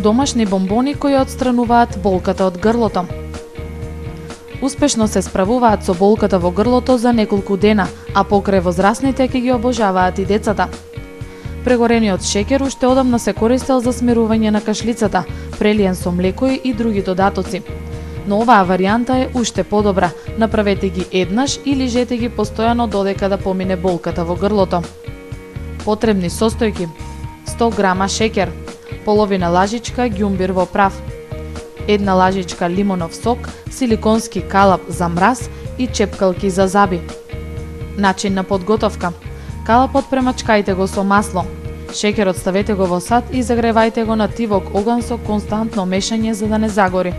Домашни бомбони кои отстрануваат болката од грлото. Успешно се справуваат со болката во грлото за неколку дена, а покрај возрастните ќе ги обожаваат и децата. Прегорениот шеќер уште одамна се користел за смирување на кашлицата, прелиен со млеко и други додатоци. Но оваа варијанта е уште подобра. Направете ги еднаш и лижете ги постојано додека да помине болката во грлото. Потребни состојки: 100 грама шеќер, половина лажичка ѓумбир во прав, една лажичка лимонов сок, силиконски калап за мраз и чепкалки за заби. Начин на подготовка: калапот премачкајте го со масло. Шеќерот ставете го во сад и загревајте го на тивок оган со константно мешање за да не загори.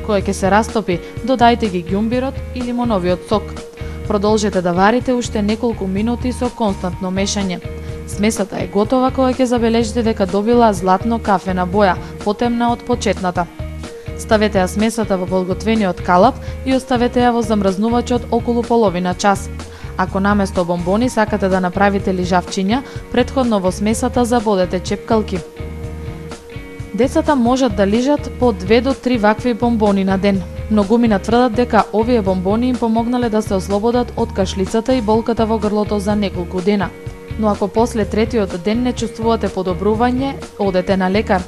Кога ќе се растопи, додајте ги ѓумбирот и лимоновиот сок. Продолжете да варите уште неколку минути со константно мешање. Смесата е готова кога ќе забележите дека добила златно кафена боја, потемна од почетната. Ставете ја смесата во подготвениот калап и оставете ја во замрзнувачот околу половина час. Ако наместо бомбони сакате да направите лижавчиња, претходно во смесата забодете чепкалки. Децата можат да лижат по 2 до 3 вакви бомбони на ден. Многумина тврдат дека овие бомбони им помогнале да се ослободат од кашлицата и болката во грлото за неколку дена. Но ако после третиот ден не чувствувате подобрување, одете на лекар.